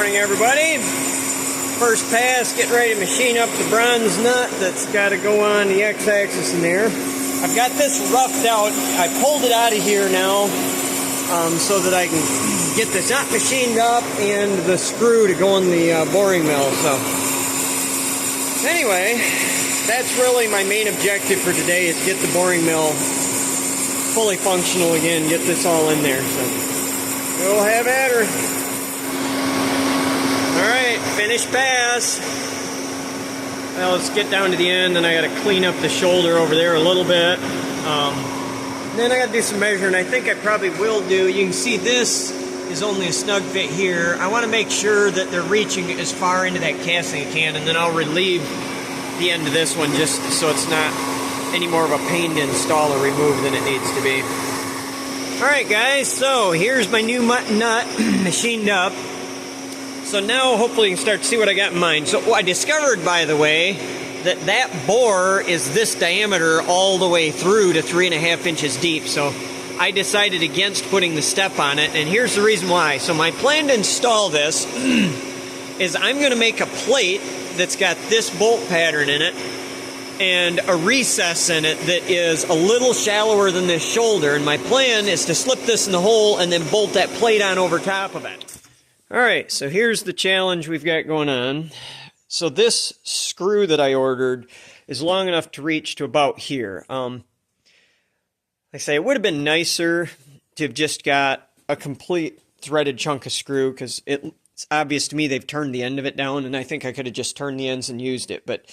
Morning, everybody. First pass, getting ready to machine up the bronze nut that's got to go on the x-axis in there. I've got this roughed out. I pulled it out of here now so that I can get this nut machined up and the screw to go in the boring mill. So anyway, that's really my main objective for today, is get the boring mill fully functional again, get this all in there. So we'll have at her. Alright, finished pass. Well, let's get down to the end, and I gotta clean up the shoulder over there a little bit. Then I gotta do some measuring. I think I probably will do. You can see this is only a snug fit here. I wanna make sure that they're reaching as far into that casting as I can, and then I'll relieve the end of this one just so it's not any more of a pain to install or remove than it needs to be. Alright guys, so here's my new nut machined up. So now hopefully you can start to see what I got in mind. So I discovered, by the way, that bore is this diameter all the way through to 3.5 inches deep. So I decided against putting the step on it, and here's the reason why. So my plan to install this is I'm going to make a plate that's got this bolt pattern in it and a recess in it that is a little shallower than this shoulder. And my plan is to slip this in the hole and then bolt that plate on over top of it. Alright, so here's the challenge we've got going on. So this screw that I ordered is long enough to reach to about here. Like I say, it would have been nicer to have just got a complete threaded chunk of screw, because it's obvious to me they've turned the end of it down, and I think I could have just turned the ends and used it. But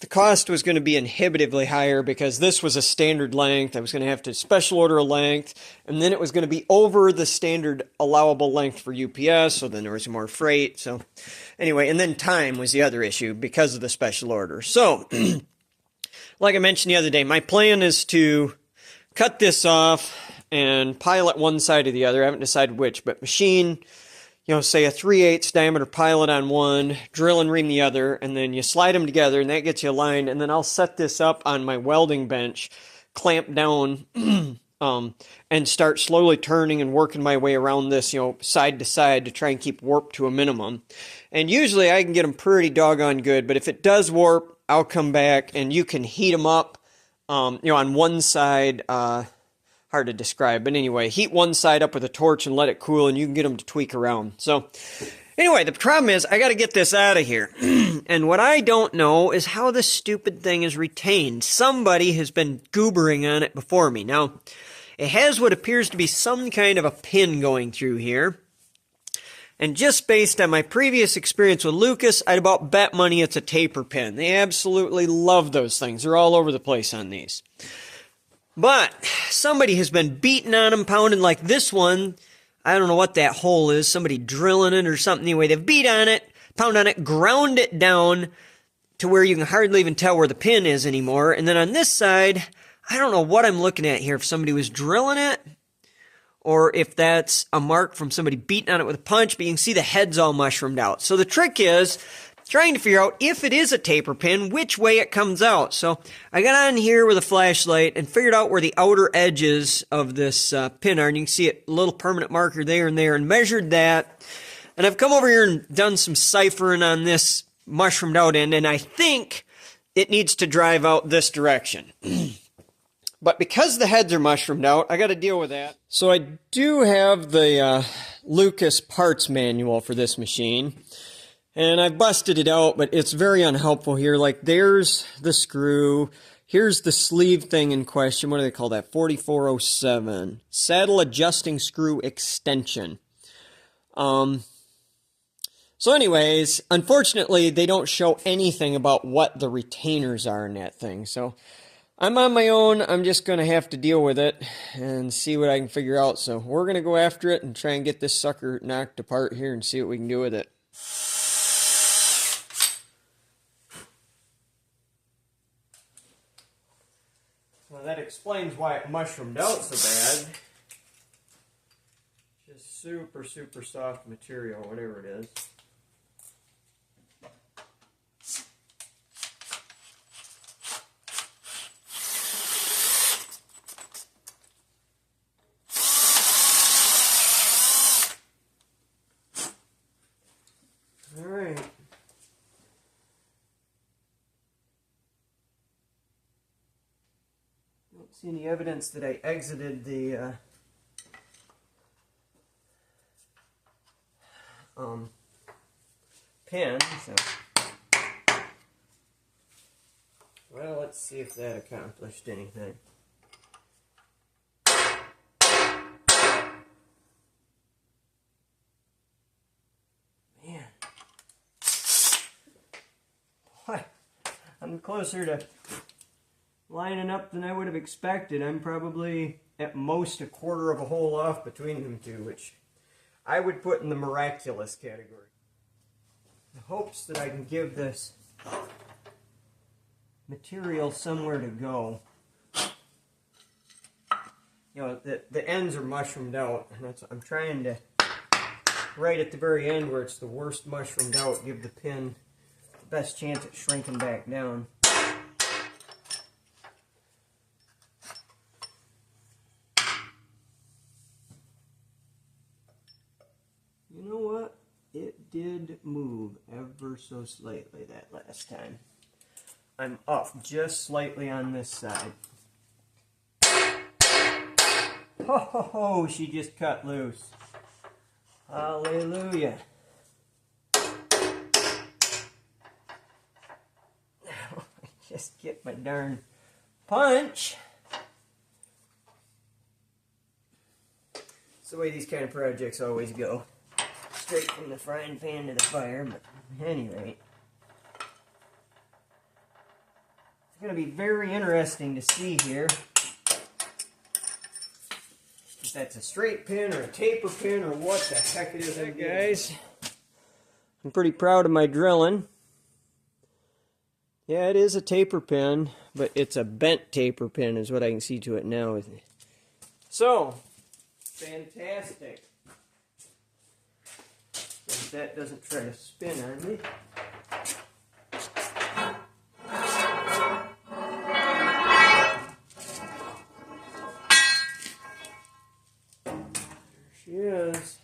the cost was going to be inhibitively higher because this was a standard length. I was going to have to special order a length, and then it was going to be over the standard allowable length for UPS, so then there was more freight. So anyway, and then time was the other issue because of the special order. So, like I mentioned the other day, my plan is to cut this off and pilot one side or the other. I haven't decided which, but machine, say a 3/8 diameter pilot on one, drill and ream the other, and then you slide them together, and that gets you aligned. And then I'll set this up on my welding bench, clamp down, and start slowly turning and working my way around this, side to side to try and keep warp to a minimum. And usually I can get them pretty doggone good, but if it does warp, I'll come back and you can heat them up, on one side. Hard to describe, but anyway, heat one side up with a torch and let it cool, and you can get them to tweak around. So anyway, the problem is I got to get this out of here. And what I don't know is how this stupid thing is retained. Somebody has been goobering on it before me. Now, it has what appears to be some kind of a pin going through here. And just based on my previous experience with Lucas, I'd about bet money it's a taper pin. They absolutely love those things. They're all over the place on these. But somebody has been beating on them, pounding like this one. I don't know what that hole is. Somebody drilling it or something. Anyway, they've beat on it, pound on it, ground it down to where you can hardly even tell where the pin is anymore. And then on this side, I don't know what I'm looking at here. If somebody was drilling it or if that's a mark from somebody beating on it with a punch. But you can see the head's all mushroomed out. So the trick is trying to figure out if it is a taper pin, which way it comes out. So I got on here with a flashlight and figured out where the outer edges of this pin are. And you can see a little permanent marker there and there, and measured that. And I've come over here and done some ciphering on this mushroomed out end, and I think it needs to drive out this direction. But because the heads are mushroomed out, I got to deal with that. So I do have the Lucas parts manual for this machine. And I've busted it out, but it's very unhelpful here. Like, there's the screw. Here's the sleeve thing in question. What do they call that? 4407. Saddle adjusting screw extension. So anyways, unfortunately, they don't show anything about what the retainers are in that thing. So I'm on my own. I'm just going to have to deal with it and see what I can figure out. So we're going to go after it and try and get this sucker knocked apart here and see what we can do with it. Well, that explains why it mushroomed out so bad. Just super, super soft material, whatever it is. see any evidence that I exited the pin, so well, let's see if that accomplished anything. Man, boy, I'm closer to lining up than I would have expected. I'm probably at most a quarter of a hole off between them two, which I would put in the miraculous category. The hopes that I can give this material somewhere to go. You know, the ends are mushroomed out, and that's, I'm trying to, right at the very end where it's the worst mushroomed out, give the pin the best chance at shrinking back down. You know what? It did move ever so slightly that last time. I'm off just slightly on this side. Ho ho ho, she just cut loose. Hallelujah. Now I just get my darn punch. It's the way these kind of projects always go. Straight from the frying pan to the fire, but at any rate. It's going to be very interesting to see here if that's a straight pin or a taper pin or what the heck it is. Hey guys, I'm pretty proud of my drilling. Yeah, it is a taper pin, but it's a bent taper pin is what I can see to it now. So, fantastic. If that doesn't try to spin on me. There she is.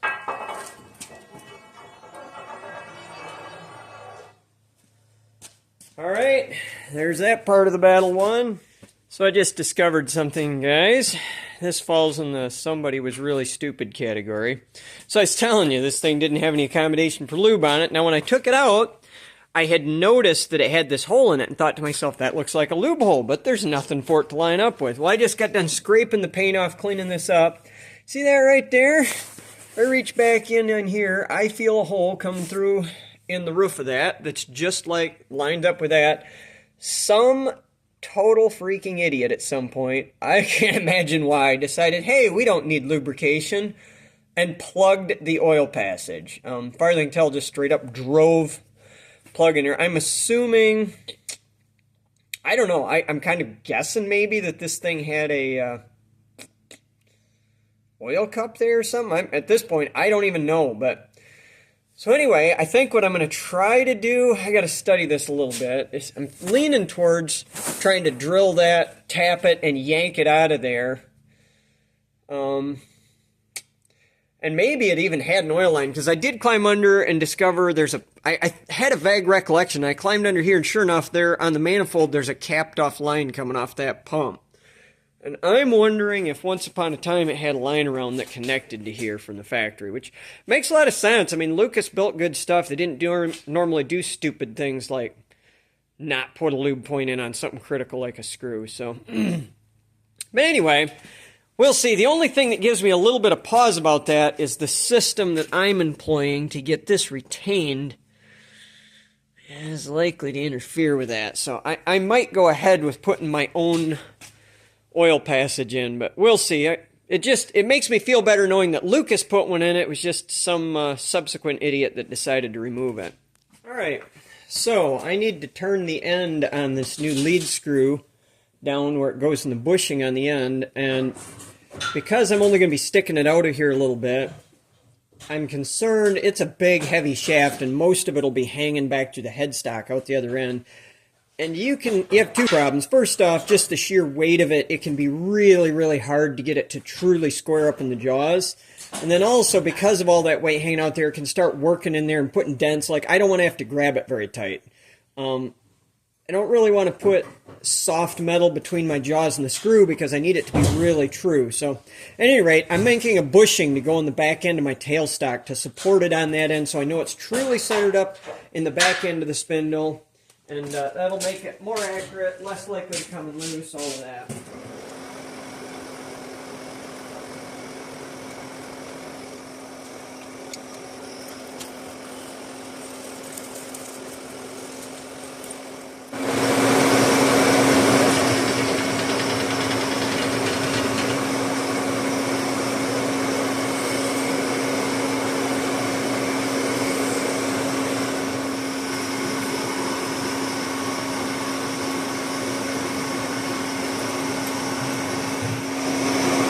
Alright, there's that part of the battle won. So I just discovered something, guys. This falls in the somebody was really stupid category. So I was telling you, this thing didn't have any accommodation for lube on it. Now when I took it out, I had noticed that it had this hole in it and thought to myself, that looks like a lube hole, but there's nothing for it to line up with. Well, I just got done scraping the paint off, cleaning this up. See that right there? If I reach back in here, I feel a hole coming through in the roof of that that's just like lined up with that. Some total freaking idiot at some point, I can't imagine why, decided, hey, we don't need lubrication, and plugged the oil passage. Farther than tell, just straight up drove plug in here. I'm assuming, I don't know, I'm kind of guessing maybe that this thing had a oil cup there or something. At this point, I don't even know, but so anyway, I think what I'm going to try to do, I got to study this a little bit. I'm leaning towards trying to drill that, tap it, and yank it out of there. And maybe it even had an oil line, because I did climb under and discover there's a, I had a vague recollection. I climbed under here, and sure enough, there on the manifold, there's a capped off line coming off that pump. And I'm wondering if once upon a time it had a line around that connected to here from the factory, which makes a lot of sense. I mean, Lucas built good stuff. They didn't normally do stupid things like not put a lube point in on something critical like a screw. So, but anyway, we'll see. The only thing that gives me a little bit of pause about that is the system that I'm employing to get this retained is likely to interfere with that. So I might go ahead with putting my own oil passage in, but we'll see. It makes me feel better knowing that Lucas put one in. It was just some subsequent idiot that decided to remove it. Alright, so I need to turn the end on this new lead screw down where it goes in the bushing on the end, and because I'm only going to be sticking it out of here a little bit, I'm concerned it's a big heavy shaft and most of it will be hanging back to the headstock out the other end. And you have two problems. First off, just the sheer weight of it, it can be really, really hard to get it to truly square up in the jaws. And then also, because of all that weight hanging out there, it can start working in there and putting dents. Like, I don't want to have to grab it very tight. I don't really want to put soft metal between my jaws and the screw because I need it to be really true. So at any rate, I'm making a bushing to go in the back end of my tailstock to support it on that end so I know it's truly centered up in the back end of the spindle. And that'll make it more accurate, less likely to come loose, all of that.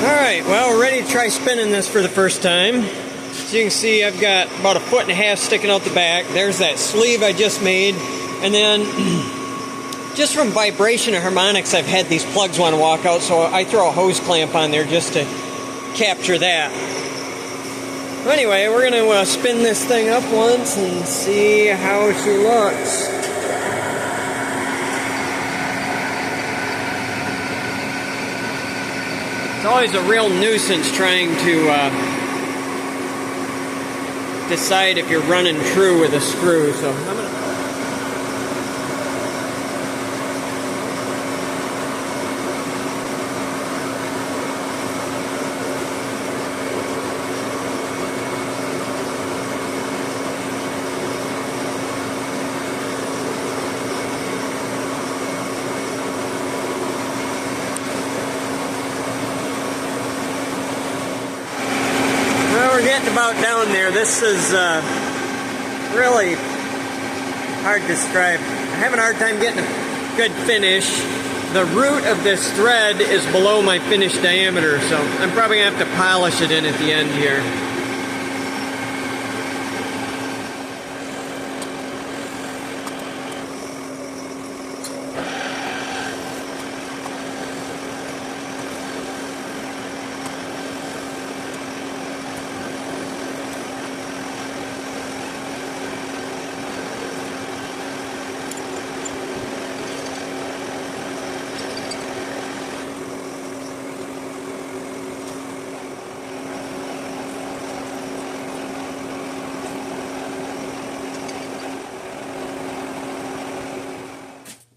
Alright, well, we're ready to try spinning this for the first time. As you can see, I've got about 1.5 feet sticking out the back. There's that sleeve I just made. And then, just from vibration and harmonics, I've had these plugs want to walk out, so I throw a hose clamp on there just to capture that. Anyway, we're going to spin this thing up once and see how she looks. It's always a real nuisance trying to decide if you're running true with a screw. So I'm gonna. We're getting about down there. This is really hard to describe. I'm having a hard time getting a good finish. The root of this thread is below my finished diameter, so I'm probably going to have to polish it in at the end here.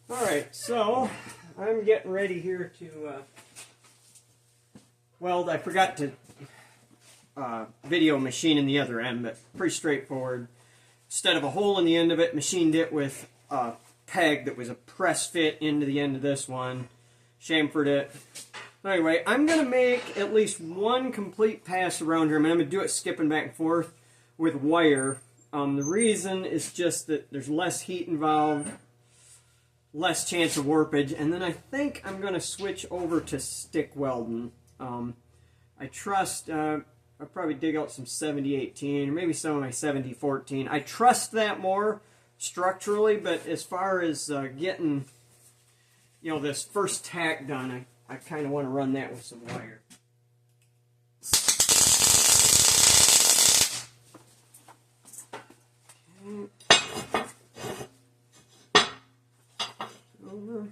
Alright, so I'm getting ready here to weld. I forgot to video machine in the other end, but pretty straightforward. Instead of a hole in the end of it, machined it with a peg that was a press fit into the end of this one. Chamfered it. Anyway, I'm going to make at least one complete pass around here. I'm going to do it skipping back and forth with wire. The reason is just that there's less heat involved, less chance of warpage, and then I think I'm going to switch over to stick welding. I trust, I'll probably dig out some 70-18, or maybe some of my 70-14. I trust that more structurally, but as far as getting, you know, this first tack done, I kind of want to run that with some wire. Over.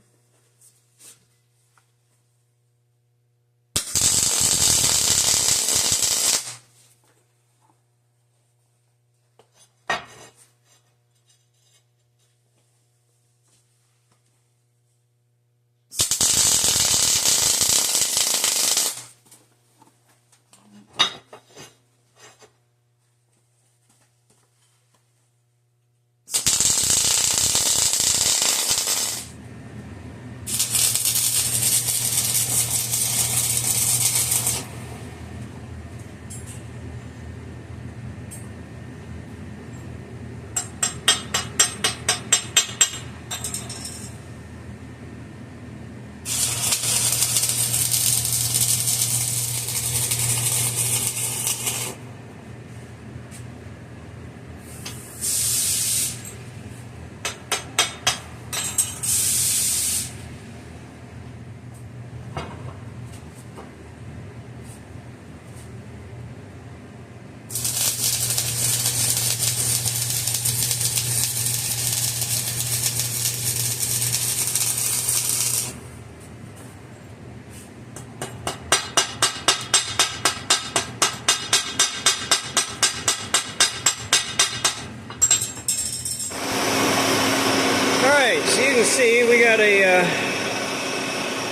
can see, we got a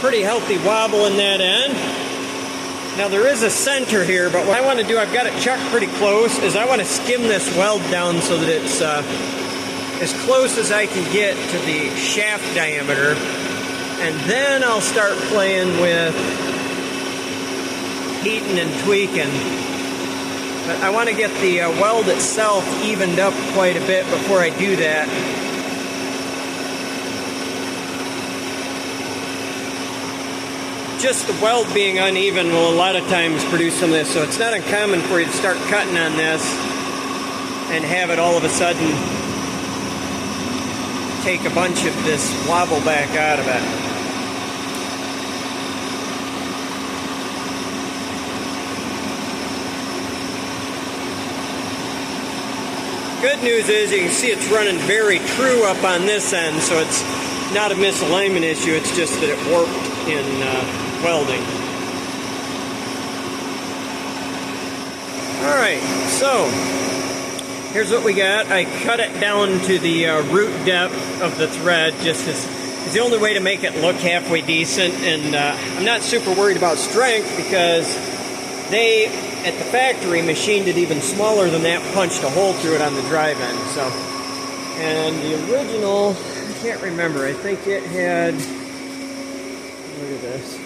pretty healthy wobble in that end. Now there is a center here, but what I want to do, I've got it chucked pretty close, is I want to skim this weld down so that it's as close as I can get to the shaft diameter. And then I'll start playing with heating and tweaking. But I want to get the weld itself evened up quite a bit before I do that. Just the weld being uneven will a lot of times produce some of this, so it's not uncommon for you to start cutting on this and have it all of a sudden take a bunch of this wobble back out of it. Good news is you can see it's running very true up on this end, so it's not a misalignment issue, it's just that it warped in welding. Alright, so here's what we got. I cut it down to the root depth of the thread, just as it's the only way to make it look halfway decent, and I'm not super worried about strength because they, at the factory, machined it even smaller than that, punched a hole through it on the drive end. So, and the original, I can't remember, I think it had, look at this.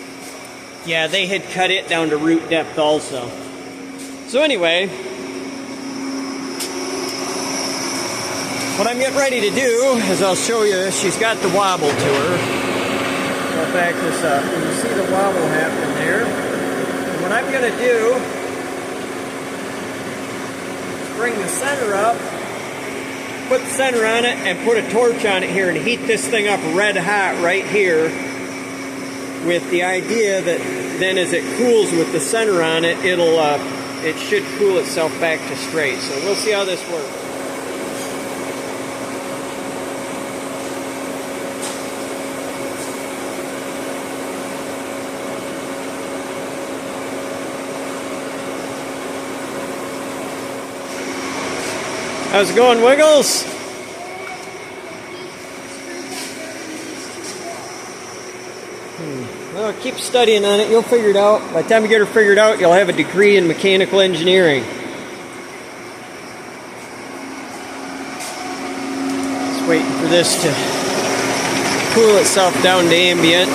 Yeah, they had cut it down to root depth also. So anyway, what I'm getting ready to do is I'll show you, she's got the wobble to her. I'll back this up. And you see the wobble happening there. And what I'm going to do is bring the center up, put the center on it, and put a torch on it here and heat this thing up red hot right here, with the idea that then as it cools with the center on it, it should cool itself back to straight. So we'll see how this works. How's it going, Wiggles? Well, keep studying on it. You'll figure it out. By the time you get her figured out, you'll have a degree in mechanical engineering. Just waiting for this to cool itself down to ambient.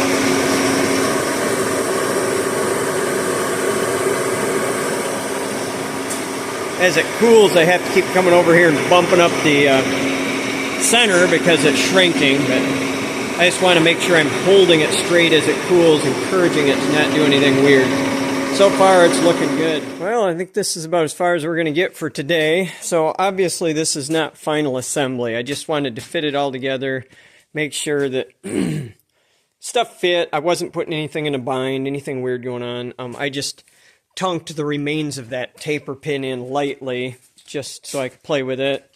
As it cools, I have to keep coming over here and bumping up the center because it's shrinking, but I just want to make sure I'm holding it straight as it cools, encouraging it to not do anything weird. So far, it's looking good. Well, I think this is about as far as we're going to get for today. So obviously, this is not final assembly. I just wanted to fit it all together, make sure that stuff fit. I wasn't putting anything in a bind, anything weird going on. I just tunked the remains of that taper pin in lightly, just so I could play with it.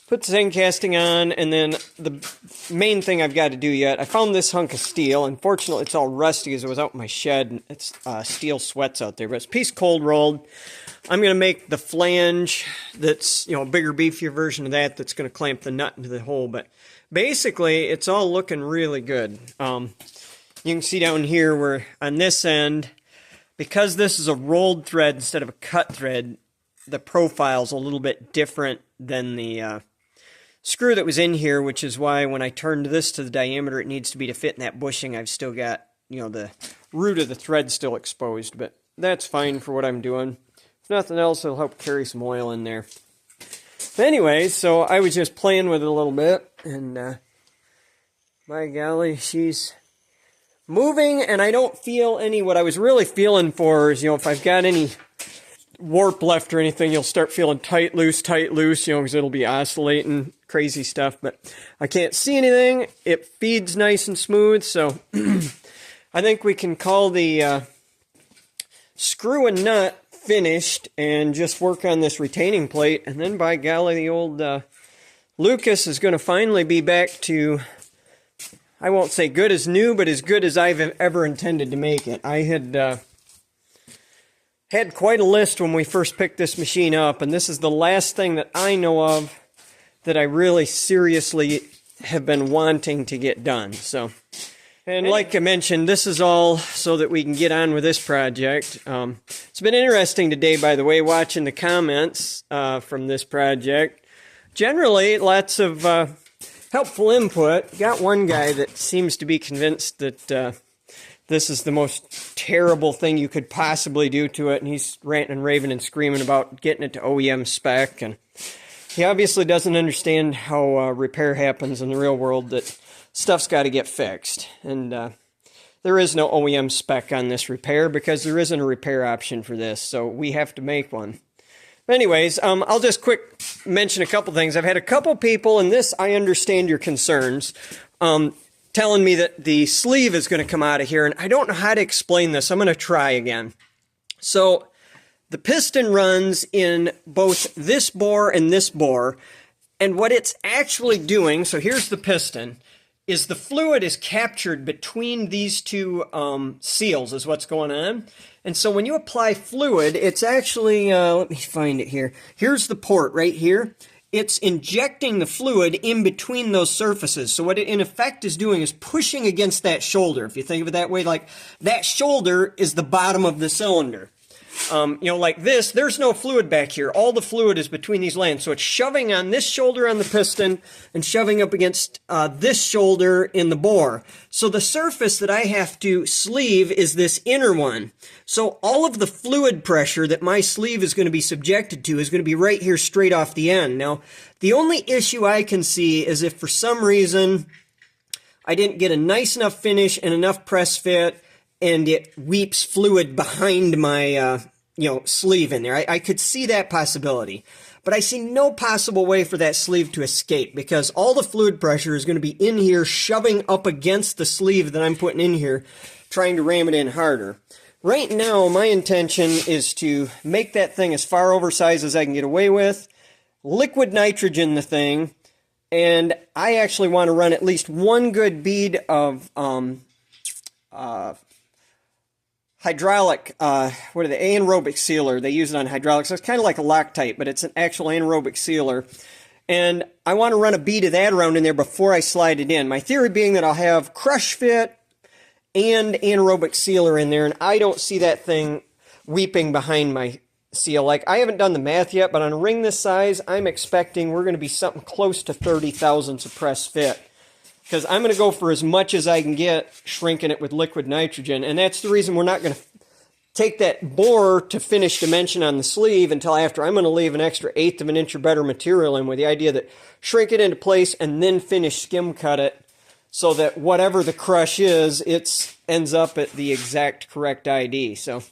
Put the zinc casting on, and then the main thing I've got to do yet, I found this hunk of steel. Unfortunately, it's all rusty as it was out in my shed, and it's steel sweats out there, but it's a piece cold rolled. I'm going to make the flange that's, a bigger, beefier version of that that's going to clamp the nut into the hole, but basically, it's all looking really good. You can see down here where, on this end, because this is a rolled thread instead of a cut thread, the profile's a little bit different than the screw that was in here, which is why when I turned this to the diameter it needs to be to fit in that bushing, I've still got, the root of the thread still exposed, but that's fine for what I'm doing. If nothing else, it'll help carry some oil in there. But anyway, so I was just playing with it a little bit, and by golly, she's moving, and I don't feel any. What I was really feeling for is, if I've got any warp left or anything, you'll start feeling tight, loose, because it'll be oscillating, crazy stuff, but I can't see anything. It feeds nice and smooth, so I think we can call the screw and nut finished and just work on this retaining plate, and then by golly, the old Lucas is going to finally be back to, I won't say good as new, but as good as I've ever intended to make it. I had quite a list when we first picked this machine up, and this is the last thing that I know of that I really seriously have been wanting to get done. So, and like I mentioned, this is all so that we can get on with this project. It's been interesting today, by the way, watching the comments from this project. Generally, lots of helpful input. Got one guy that seems to be convinced that this is the most terrible thing you could possibly do to it, and he's ranting and raving and screaming about getting it to OEM spec, and he obviously doesn't understand how repair happens in the real world, that stuff's got to get fixed. And there is no OEM spec on this repair because there isn't a repair option for this, so we have to make one. Anyways, I'll just quick mention a couple things. I've had a couple people, and this, I understand your concerns, telling me that the sleeve is going to come out of here, and I don't know how to explain this. I'm going to try again. So the piston runs in both this bore and this bore, and what it's actually doing, so here's the piston, is the fluid is captured between these two seals is what's going on. And so when you apply fluid, it's actually, let me find it here. Here's the port right here. It's injecting the fluid in between those surfaces. So what it in effect is doing is pushing against that shoulder. If you think of it that way, like that shoulder is the bottom of the cylinder. You know, like this, there's no fluid back here. All the fluid is between these lands. So it's shoving on this shoulder on the piston and shoving up against this shoulder in the bore. So the surface that I have to sleeve is this inner one. So all of the fluid pressure that my sleeve is going to be subjected to is going to be right here straight off the end. Now, the only issue I can see is if for some reason I didn't get a nice enough finish and enough press fit, and it weeps fluid behind my, sleeve in there. I could see that possibility. But I see no possible way for that sleeve to escape because all the fluid pressure is going to be in here shoving up against the sleeve that I'm putting in here, trying to ram it in harder. Right now, my intention is to make that thing as far oversized as I can get away with, liquid nitrogen the thing, and I actually want to run at least one good bead of hydraulic, anaerobic sealer. They use it on hydraulics. So it's kind of like a Loctite, but it's an actual anaerobic sealer. And I want to run a bead of that around in there before I slide it in. My theory being that I'll have crush fit and anaerobic sealer in there, and I don't see that thing weeping behind my seal. Like, I haven't done the math yet, but on a ring this size, I'm expecting we're going to be something close to 30 thousandths of press fit. Because I'm going to go for as much as I can get, shrinking it with liquid nitrogen. And that's the reason we're not going to take that bore to finish dimension on the sleeve until after. I'm going to leave an extra 1/8 of an inch or better material in with the idea that shrink it into place and then finish skim cut it so that whatever the crush is, it ends up at the exact correct ID. So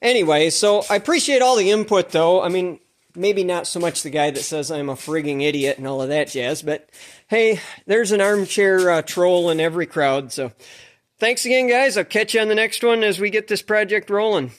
anyway, so I appreciate all the input though. I mean, maybe not so much the guy that says I'm a frigging idiot and all of that jazz, but hey, there's an armchair troll in every crowd. So thanks again, guys. I'll catch you on the next one as we get this project rolling.